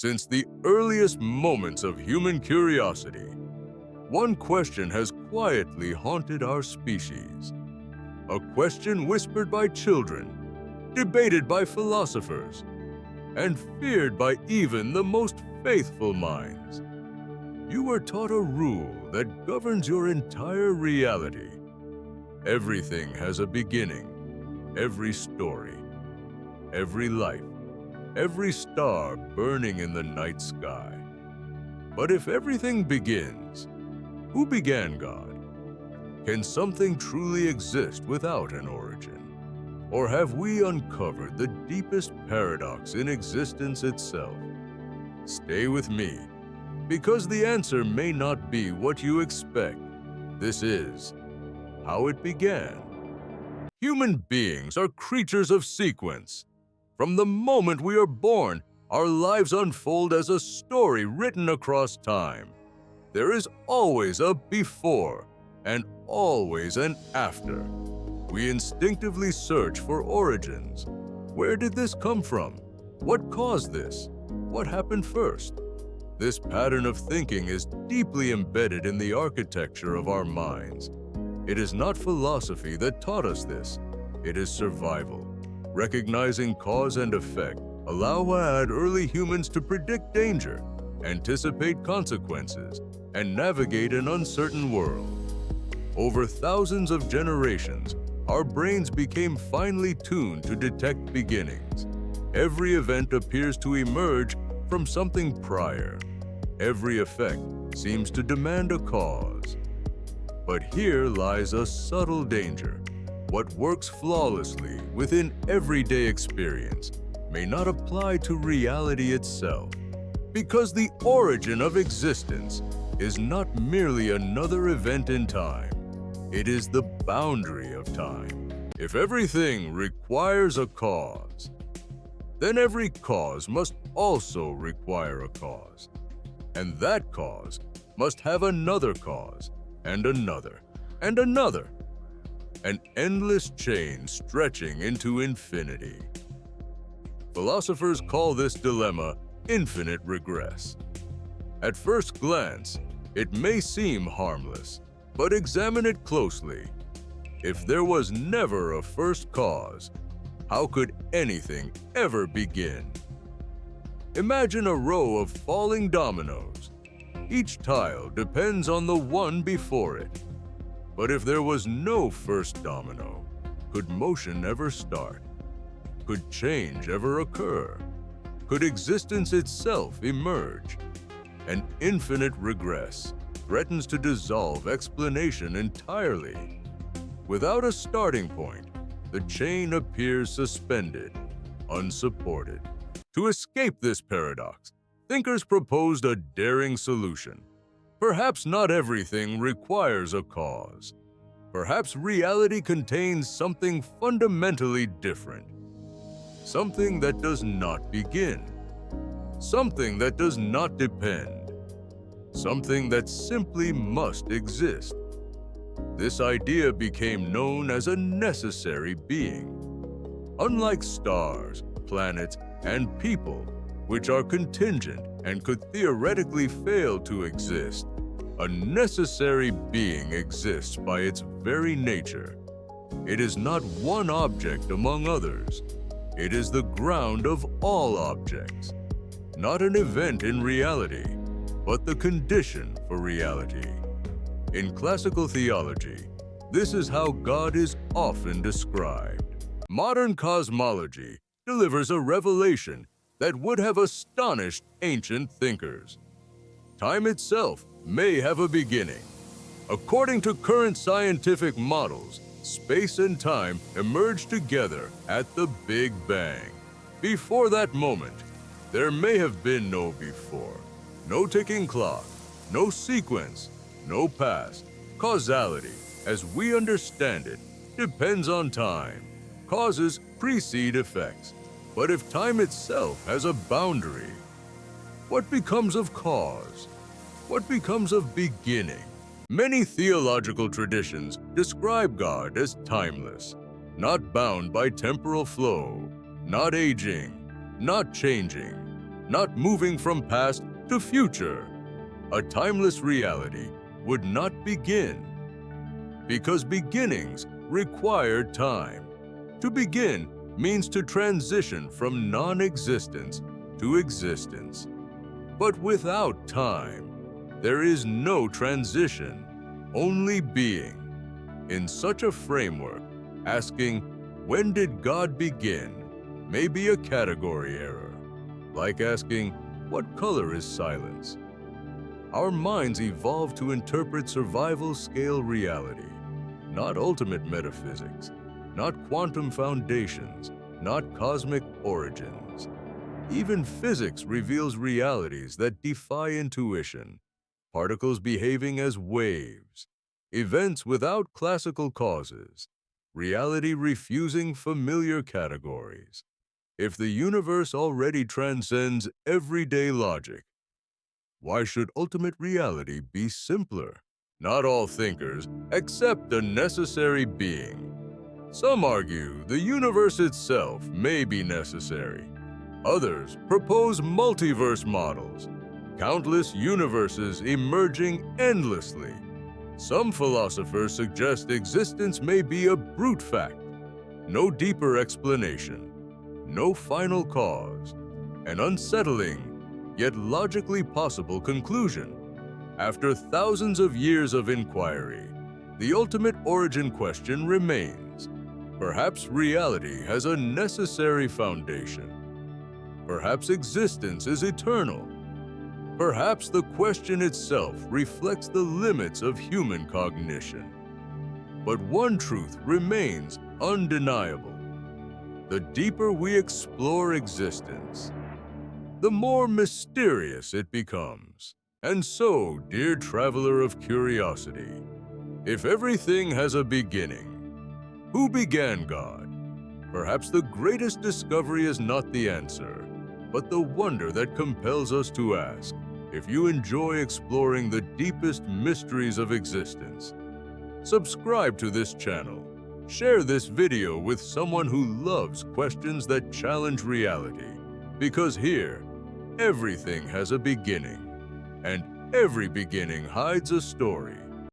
Since the earliest moments of human curiosity, one question has quietly haunted our species. A question whispered by children, debated by philosophers, and feared by even the most faithful minds. You were taught a rule that governs your entire reality. Everything has a beginning, every story, every life, every star burning in the night sky. But if everything begins, who began God? Can something truly exist without an origin? Or have we uncovered the deepest paradox in existence itself? Stay with me, because the answer may not be what you expect. This is how it began. Human beings are creatures of sequence. From the moment we are born, our lives unfold as a story written across time. There is always a before and always an after. We instinctively search for origins. Where did this come from? What caused this? What happened first? This pattern of thinking is deeply embedded in the architecture of our minds. It is not philosophy that taught us this. It is survival. Recognizing cause and effect allowed early humans to predict danger, anticipate consequences, and navigate an uncertain world. Over thousands of generations, our brains became finely tuned to detect beginnings. Every event appears to emerge from something prior. Every effect seems to demand a cause. But here lies a subtle danger. What works flawlessly within everyday experience may not apply to reality itself, because the origin of existence is not merely another event in time. It is the boundary of time. If everything requires a cause, then every cause must also require a cause. And that cause must have another cause, and another, and another. An endless chain stretching into infinity. Philosophers call this dilemma infinite regress. At first glance, it may seem harmless, but examine it closely. If there was never a first cause, how could anything ever begin? Imagine a row of falling dominoes. Each tile depends on the one before it. But if there was no first domino, could motion ever start? Could change ever occur? Could existence itself emerge? An infinite regress threatens to dissolve explanation entirely. Without a starting point, the chain appears suspended, unsupported. To escape this paradox, thinkers proposed a daring solution. Perhaps not everything requires a cause. Perhaps reality contains something fundamentally different. Something that does not begin. Something that does not depend. Something that simply must exist. This idea became known as a necessary being. Unlike stars, planets, and people, which are contingent and could theoretically fail to exist, a necessary being exists by its very nature. It is not one object among others. It is the ground of all objects. Not an event in reality, but the condition for reality. In classical theology, this is how God is often described. Modern cosmology delivers a revelation that would have astonished ancient thinkers. Time itself may have a beginning. According to current scientific models, space and time emerged together at the Big Bang. Before that moment, there may have been no before. No ticking clock, no sequence, no past. Causality, as we understand it, depends on time. Causes precede effects. But if time itself has a boundary, what becomes of cause? What becomes of beginning? Many theological traditions describe God as timeless, not bound by temporal flow, not aging, not changing, not moving from past to future. A timeless reality would not begin, because beginnings require time. To begin means to transition from non-existence to existence. But without time, there is no transition, only being. In such a framework, asking, "When did God begin?" may be a category error, like asking, "What color is silence?" Our minds evolved to interpret survival-scale reality, not ultimate metaphysics, not quantum foundations, not cosmic origins. Even physics reveals realities that defy intuition, particles behaving as waves, events without classical causes, reality refusing familiar categories. If the universe already transcends everyday logic, why should ultimate reality be simpler? Not all thinkers accept a necessary being. Some argue the universe itself may be necessary. Others propose multiverse models, countless universes emerging endlessly. Some philosophers suggest existence may be a brute fact, no deeper explanation, no final cause, an unsettling yet logically possible conclusion. After thousands of years of inquiry, the ultimate origin question remains. Perhaps reality has a necessary foundation. Perhaps existence is eternal. Perhaps the question itself reflects the limits of human cognition. But one truth remains undeniable. The deeper we explore existence, the more mysterious it becomes. And so, dear traveler of curiosity, if everything has a beginning, who began God? Perhaps the greatest discovery is not the answer, but the wonder that compels us to ask. If you enjoy exploring the deepest mysteries of existence, subscribe to this channel. Share this video with someone who loves questions that challenge reality, because here, everything has a beginning, and every beginning hides a story.